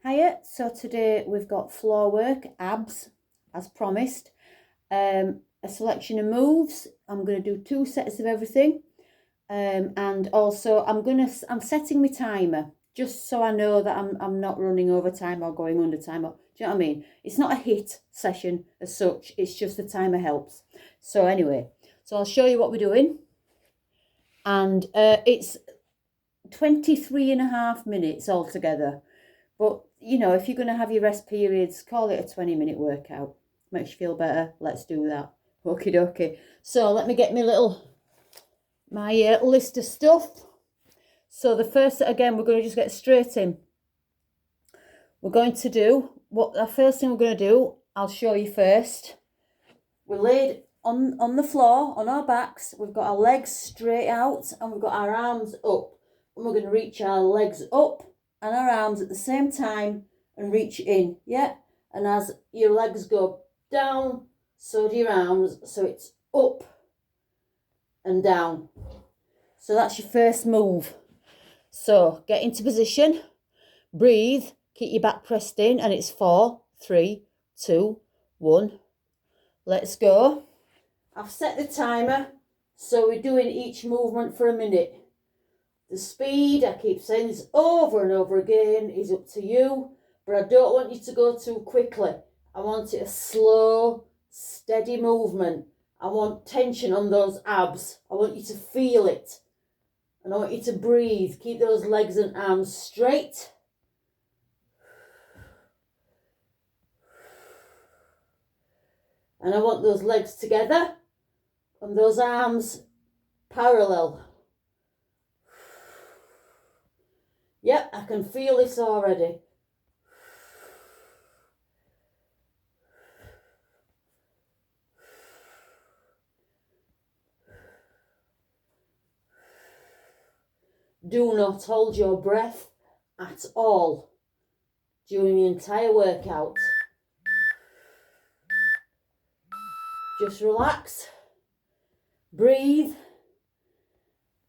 Hiya, so today we've got floor work, abs, as promised, a selection of moves. I'm going to do 2 sets of everything, and also I'm setting my timer just so I know that I'm not running over time or going under time. Do you know what I mean? It's not a hit session as such. It's just the timer helps. So anyway, so I'll show you what we're doing, and it's 23.5 minutes altogether. But, you know, if you're going to have your rest periods, call it a 20-minute workout. Makes you feel better. Let's do that. Okie dokie. So let me get my list of stuff. So the first, again, we're going to just get straight in. We're going to do, the first thing we're going to do, I'll show you first. We're laid on the floor, on our backs. We've got our legs straight out and we've got our arms up. And we're going to reach our legs up and our arms at the same time and reach in, yeah? And as your legs go down, so do your arms, so it's up and down. So that's your first move. So get into position, breathe, keep your back pressed in, and it's 4, 3, 2, 1. Let's go. I've set the timer, so we're doing each movement for a minute. The speed, I keep saying this over and over again, is up to you, but I don't want you to go too quickly. I want it a slow, steady movement. I want tension on those abs. I want you to feel it. And I want you to breathe. Keep those legs and arms straight. And I want those legs together and those arms parallel. Yep, I can feel this already. Do not hold your breath at all during the entire workout. Just relax, breathe.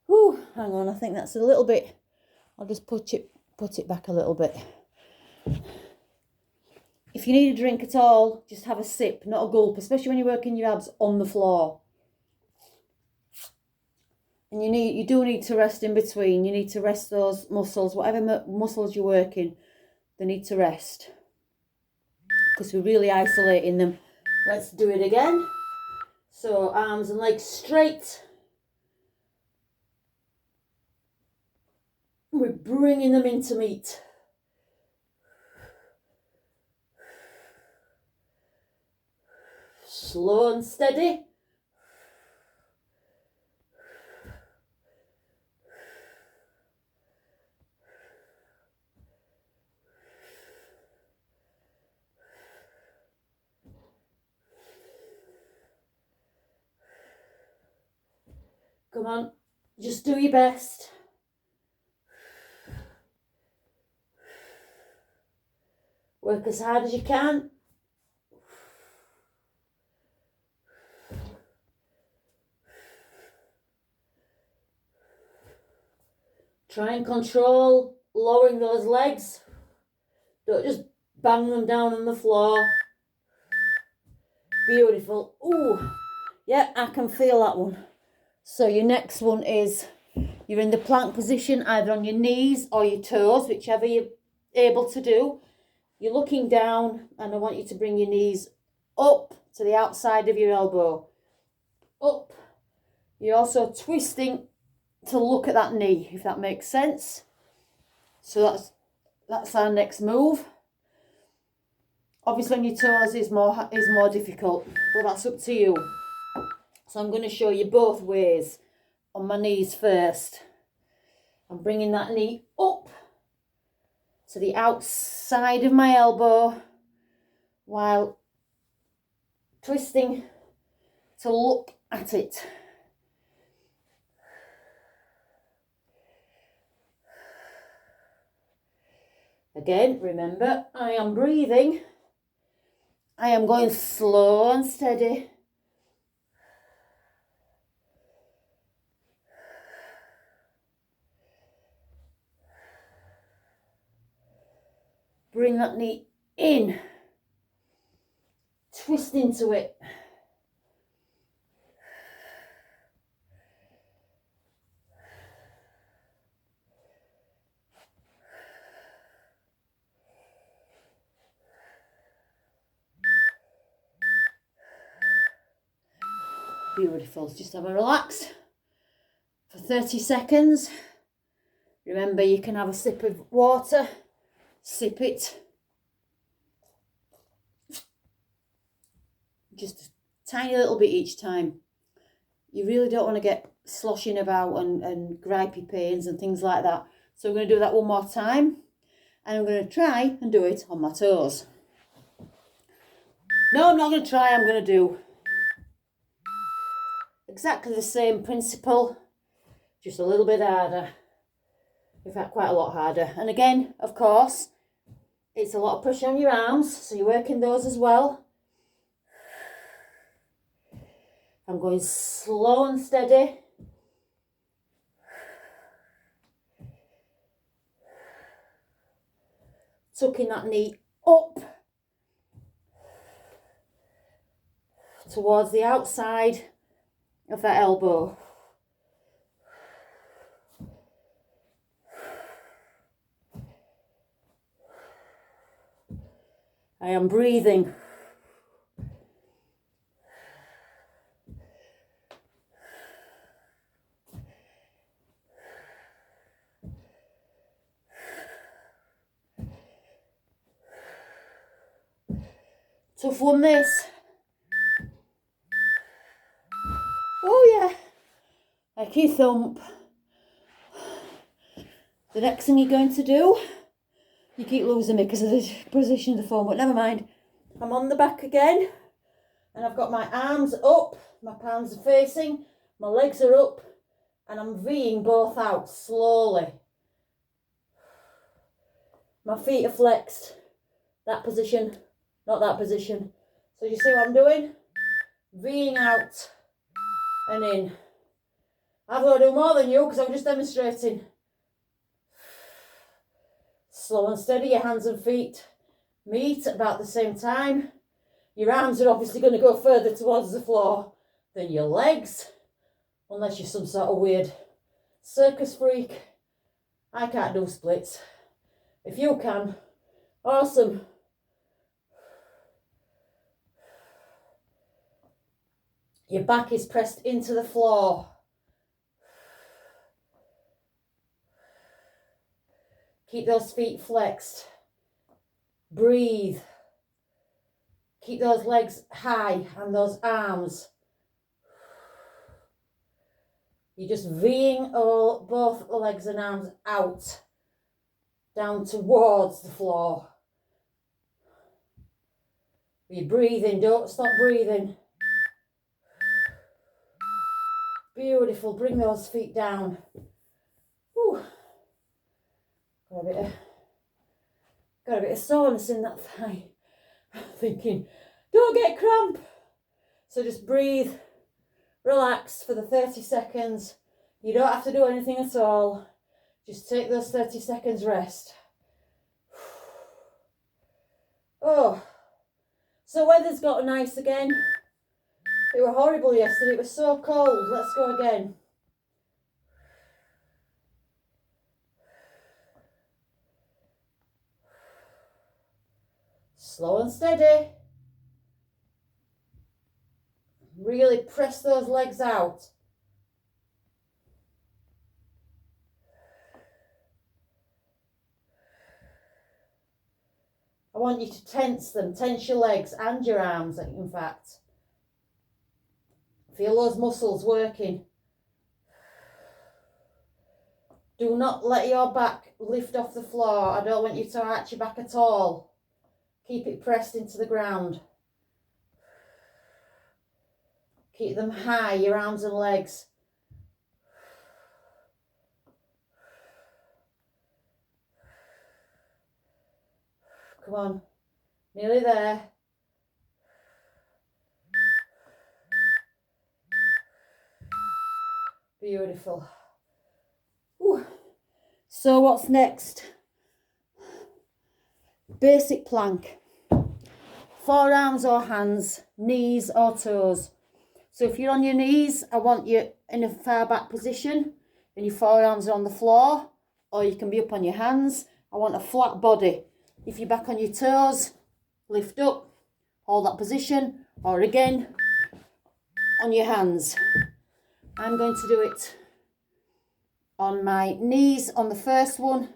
Whew, hang on, I think that's a little bit. I'll just put it back a little bit. If you need a drink at all, just have a sip, not a gulp, especially when you're working your abs on the floor. And you do need to rest in between. You need to rest those muscles, whatever muscles you're working, they need to rest. Because we're really isolating them. Let's do it again. So arms and legs straight. We're bringing them into meet. Slow and steady. Come on, just do your best. Work as hard as you can. Try and control lowering those legs. Don't just bang them down on the floor. Beautiful. Ooh, yeah, I can feel that one. So your next one is, you're in the plank position, either on your knees or your toes, whichever you're able to do. You're looking down, and I want you to bring your knees up to the outside of your elbow. Up. You're also twisting to look at that knee, if that makes sense. So that's our next move. Obviously on your toes is more difficult, but that's up to you. So I'm going to show you both ways. On my knees first. I'm bringing that knee up to the outside of my elbow while twisting to look at it. Again, remember, I am breathing. I am going slow and steady. bring that knee in, twist into it. Beautiful. Just have a relax for 30 seconds. Remember, you can have a sip of water, sip it. Just a tiny little bit each time. You really don't want to get sloshing about and gripey pains and things like that. So we're going to do that one more time. And I'm going to try and do it on my toes. No, I'm not going to try, I'm going to do exactly the same principle, just a little bit harder. In fact, quite a lot harder. And again, of course, it's a lot of pressure on your arms, so you're working those as well. I'm going slow and steady. Tucking that knee up towards the outside of that elbow. I am breathing. Tough one, this. Oh yeah. Like you thump. The next thing you're going to do, you keep losing me because of the position of the phone, but never mind. I'm on the back again, and I've got my arms up, my palms are facing, my legs are up, and I'm Ving both out slowly. My feet are flexed. That position, not that position. So you see what I'm doing? Ving out and in. I've got to do more than you because I'm just demonstrating. Slow and steady, your hands and feet meet at about the same time. Your arms are obviously going to go further towards the floor than your legs, unless you're some sort of weird circus freak. I can't do splits. If you can, awesome. Your back is pressed into the floor. Keep those feet flexed. Breathe. Keep those legs high and those arms. You're just Ving both the legs and arms out, down towards the floor. You're breathing, don't stop breathing. Beautiful, bring those feet down. Whew. Got a bit of soreness in that thigh. I'm thinking, don't get cramp. So just breathe, relax for the 30 seconds. You don't have to do anything at all. Just take those 30 seconds rest. Oh, so weather's got nice again. It was horrible yesterday, it was so cold. Let's go again. Slow and steady. Really press those legs out. I want you to tense them. Tense your legs and your arms, in fact. Feel those muscles working. Do not let your back lift off the floor. I don't want you to arch your back at all. Keep it pressed into the ground. Keep them high, your arms and legs. Come on, nearly there. Beautiful. Whew. So what's next? basic plank. Forearms or hands, knees or toes. So if you're on your knees, I want you in a far back position and your forearms are on the floor, or you can be up on your hands. I want a flat body. If you're back on your toes, lift up, hold that position, or again, on your hands. I'm going to do it on my knees on the first one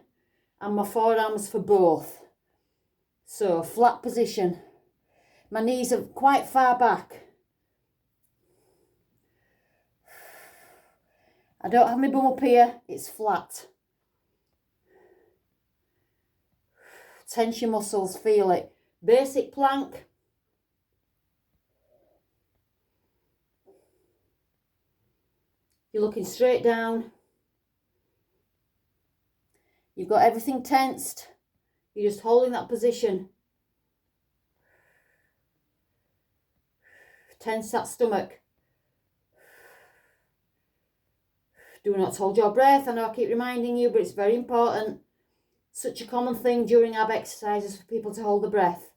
and my forearms for both. So flat position. My knees are quite far back. I don't have my bum up here, it's flat. Tense your muscles, feel it. Basic plank. You're looking straight down. You've got everything tensed. You're just holding that position. Tense that stomach. Do not hold your breath. I know I keep reminding you, but it's very important. Such a common thing during ab exercises for people to hold the breath.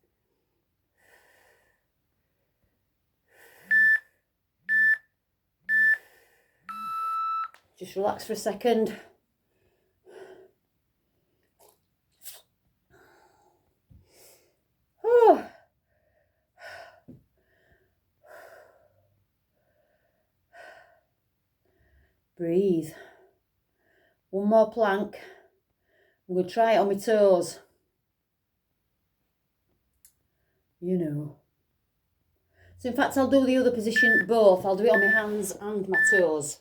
Just relax for a second. Oh. Breathe. One more plank. I'm going to try it on my toes. You know. So in fact, I'll do the other position both. I'll do it on my hands and my toes.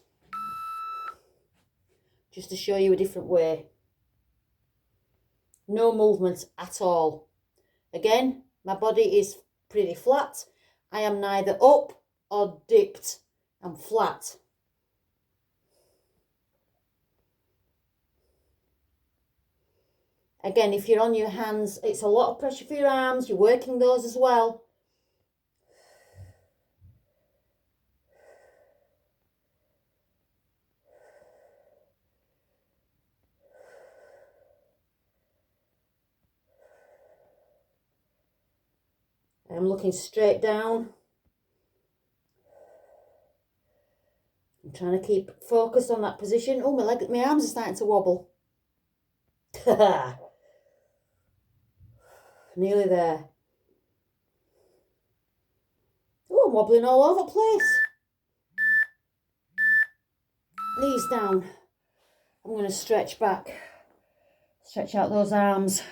Just to show you a different way. No movement at all. Again, my body is pretty flat. I am neither up or dipped. I'm flat. Again, if you're on your hands, it's a lot of pressure for your arms. You're working those as well. I'm looking straight down. I'm trying to keep focused on that position. Oh, my arms are starting to wobble. Nearly there. Oh, I'm wobbling all over the place. Knees down. I'm going to stretch back. Stretch out those arms.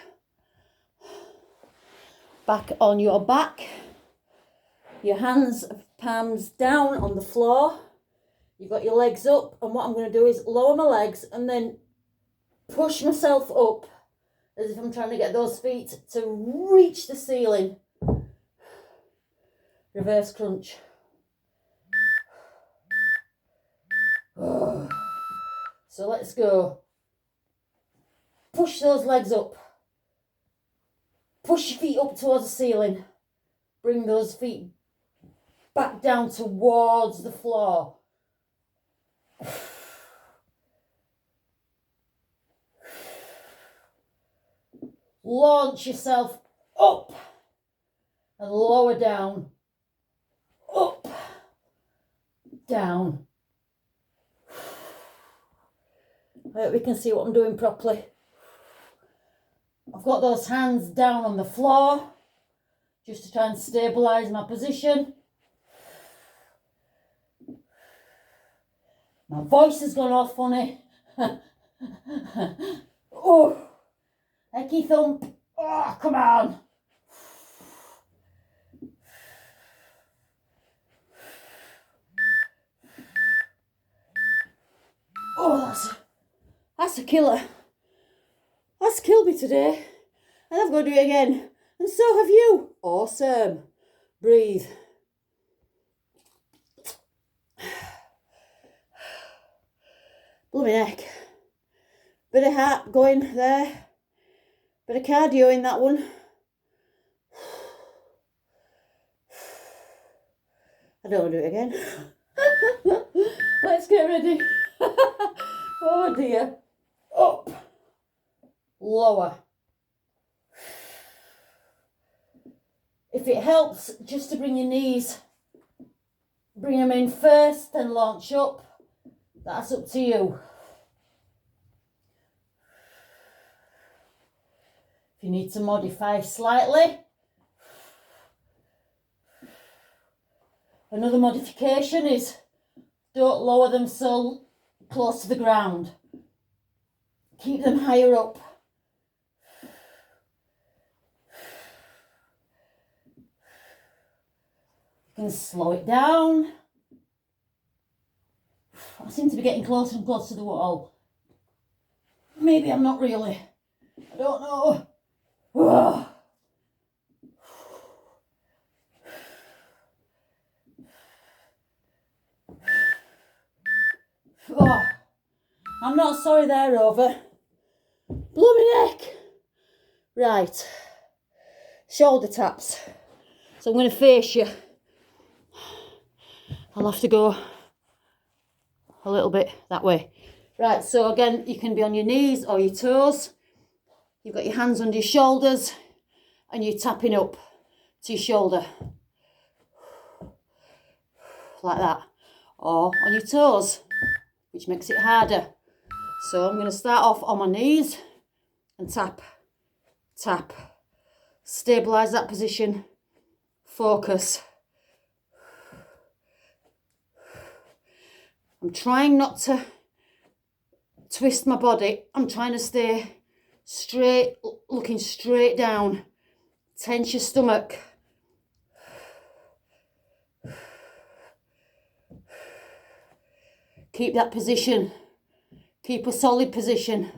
Back on your back. Your hands, palms down on the floor. You've got your legs up. And what I'm going to do is lower my legs and then push myself up as if I'm trying to get those feet to reach the ceiling. Reverse crunch. So let's go. Push those legs up. Push your feet up towards the ceiling. Bring those feet back down towards the floor. Launch yourself up and lower down. Up, down. I hope we can see what I'm doing properly. I've got those hands down on the floor just to try and stabilise my position. My voice has gone all funny. Oh, Ecky thump. Oh, come on. Oh, that's a killer. That's killed me today. And I've got to do it again. And so have you. Awesome. Breathe. Blooming heck. Bit of heart going there. Bit of cardio in that one. I don't want to do it again. Let's get ready. Oh dear. Up. Lower. If it helps, just to bring your knees, bring them in first, then launch up. That's up to you. If you need to modify slightly. Another modification is don't lower them so close to the ground. Keep them higher up. You can slow it down. I seem to be getting closer and closer to the wall. Maybe I'm not really. I don't know. Oh, I'm not sorry there, Rover. Blow my neck. Right. Shoulder taps. So I'm going to face you. I'll have to go a little bit that way. Right, so again, you can be on your knees or your toes. You've got your hands under your shoulders and you're tapping up to your shoulder. Like that. Or on your toes, which makes it harder. So I'm going to start off on my knees and tap, tap. Stabilise that position. Focus. I'm trying not to twist my body. I'm trying to stay straight, looking straight down. Tense your stomach. Keep that position. Keep a solid position.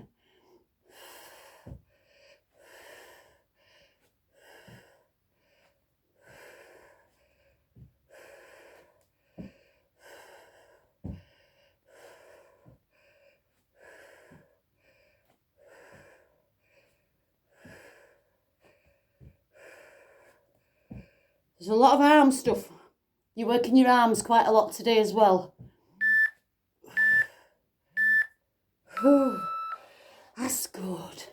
There's a lot of arm stuff. You're working your arms quite a lot today as well. That's good.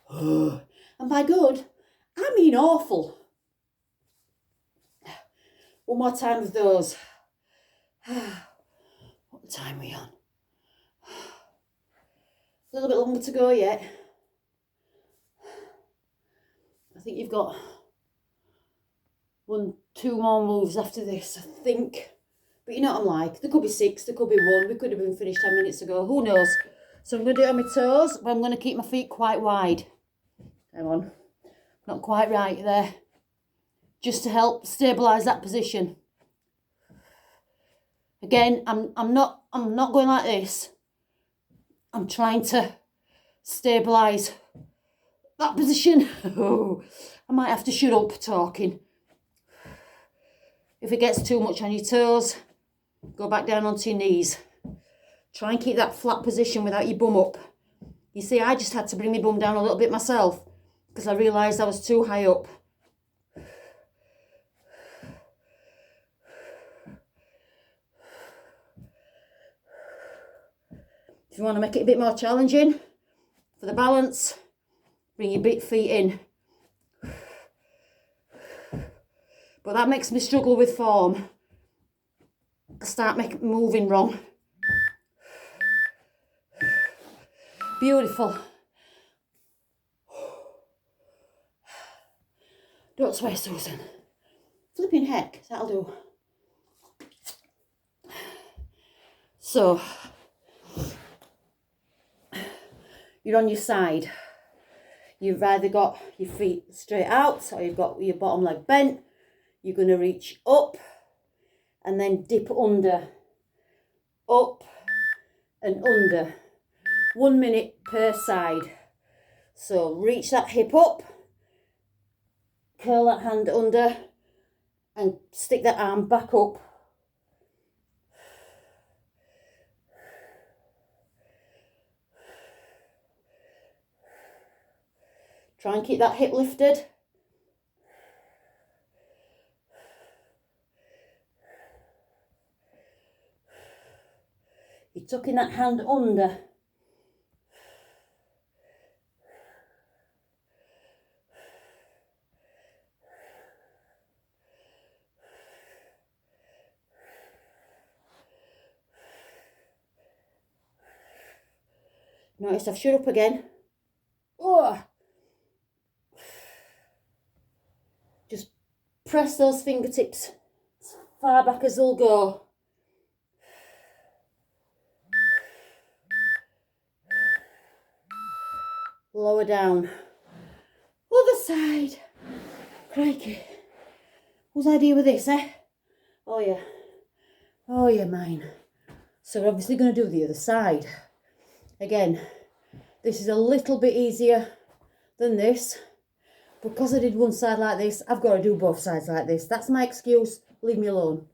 And by good, I mean awful. One more time of those. What time are we on? A little bit longer to go yet. I think you've got 2 more moves after this, I think. But you know what I'm like. There could be 6, there could be 1. We could have been finished 10 minutes ago. Who knows? So I'm going to do it on my toes, but I'm going to keep my feet quite wide. Hang on. Not quite right there. Just to help stabilise that position. Again, I'm not going like this. I'm trying to stabilise that position. I might have to shut up talking. If it gets too much on your toes, go back down onto your knees. Try and keep that flat position without your bum up. You see, I just had to bring my bum down a little bit myself because I realised I was too high up. If you want to make it a bit more challenging, for the balance, bring your big feet in. But that makes me struggle with form. I start moving wrong. Beautiful. Don't swear, Susan. Flipping heck, that'll do. So, you're on your side. You've either got your feet straight out or you've got your bottom leg bent. You're going to reach up and then dip under. Up and under. 1 minute per side. So reach that hip up, curl that hand under and stick that arm back up. Try and keep that hip lifted. You're tucking that hand under. Notice I've shut up again. Oh. Just press those fingertips as far back as they'll go. Lower down. Other side. Crikey. Whose idea with this, eh? Oh yeah. Oh yeah, mine. So we're obviously going to do the other side. Again, this is a little bit easier than this. Because I did one side like this, I've got to do both sides like this. That's my excuse. Leave me alone.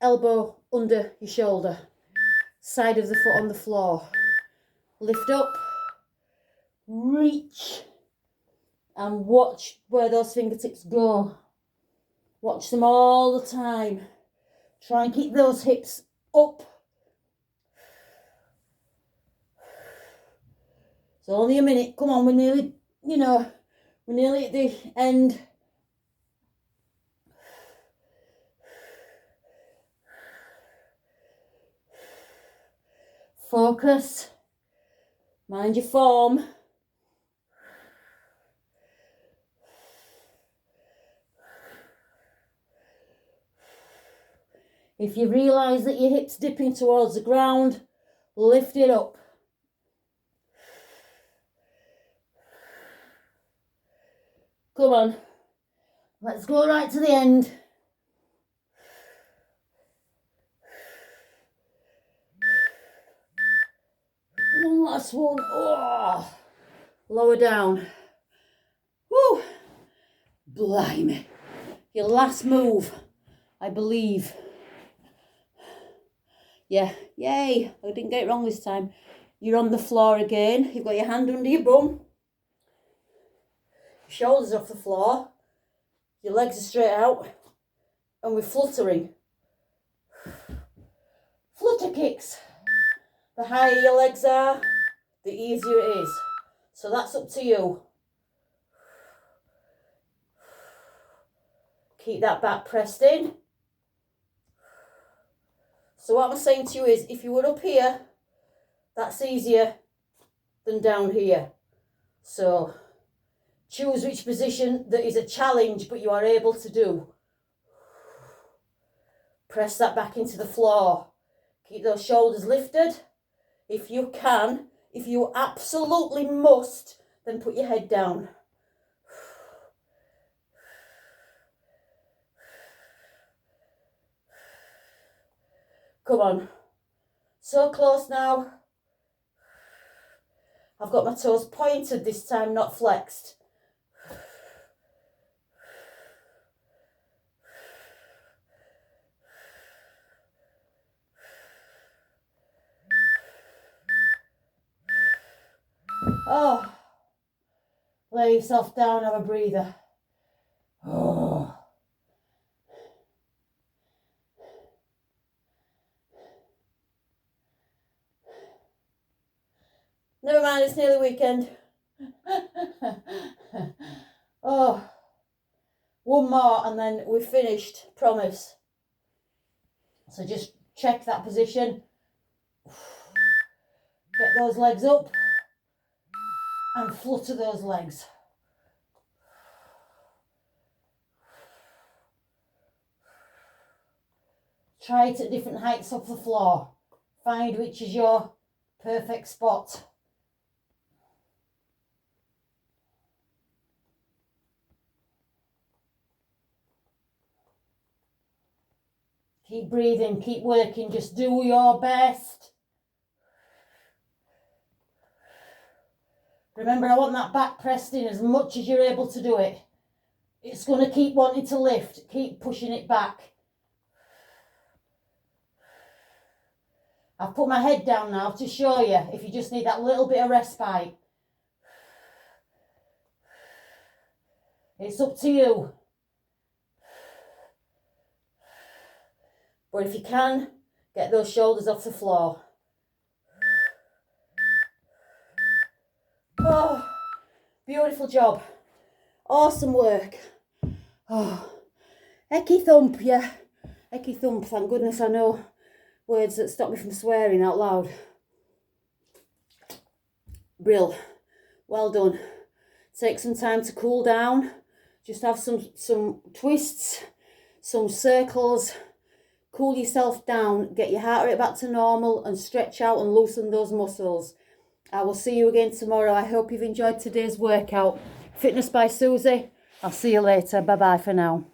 Elbow under your shoulder. Side of the foot on the floor. Lift up. Reach. And watch where those fingertips go. Watch them all the time. Try and keep those hips up. It's only a minute. Come on, we're nearly, we're nearly at the end. Focus. Mind your form. If you realise that your hip's dipping towards the ground, lift it up. Come on. Let's go right to the end. One last one. Oh. Lower down. Woo. Blimey. Your last move, I believe. Yeah, yay, I didn't get it wrong this time. You're on the floor again. You've got your hand under your bum. Your shoulders off the floor. Your legs are straight out. And we're fluttering. Flutter kicks. The higher your legs are, the easier it is. So that's up to you. Keep that back pressed in. So what I'm saying to you is, if you were up here, that's easier than down here. So choose which position that is a challenge, but you are able to do. Press that back into the floor. Keep those shoulders lifted. If you can, if you absolutely must, then put your head down. Come on. So close now. I've got my toes pointed this time, not flexed. Oh. Lay yourself down, have a breather. Oh. Never mind, it's nearly weekend. Oh, one more and then we're finished, promise. So just check that position. Get those legs up and flutter those legs. Try it at different heights off the floor. Find which is your perfect spot. Keep breathing, keep working, just do your best. Remember, I want that back pressed in as much as you're able to do it. It's going to keep wanting to lift. Keep pushing it back. I've put my head down now to show you if you just need that little bit of respite. It's up to you. But if you can, get those shoulders off the floor. Oh, beautiful job. Awesome work. Oh, Ecky thump, yeah. Ecky thump, thank goodness I know words that stop me from swearing out loud. Brill. Well done. Take some time to cool down. Just have some twists, some circles. Cool yourself down. Get your heart rate back to normal and stretch out and loosen those muscles. I will see you again tomorrow. I hope you've enjoyed today's workout. Fitness by Susie. I'll see you later. Bye-bye for now.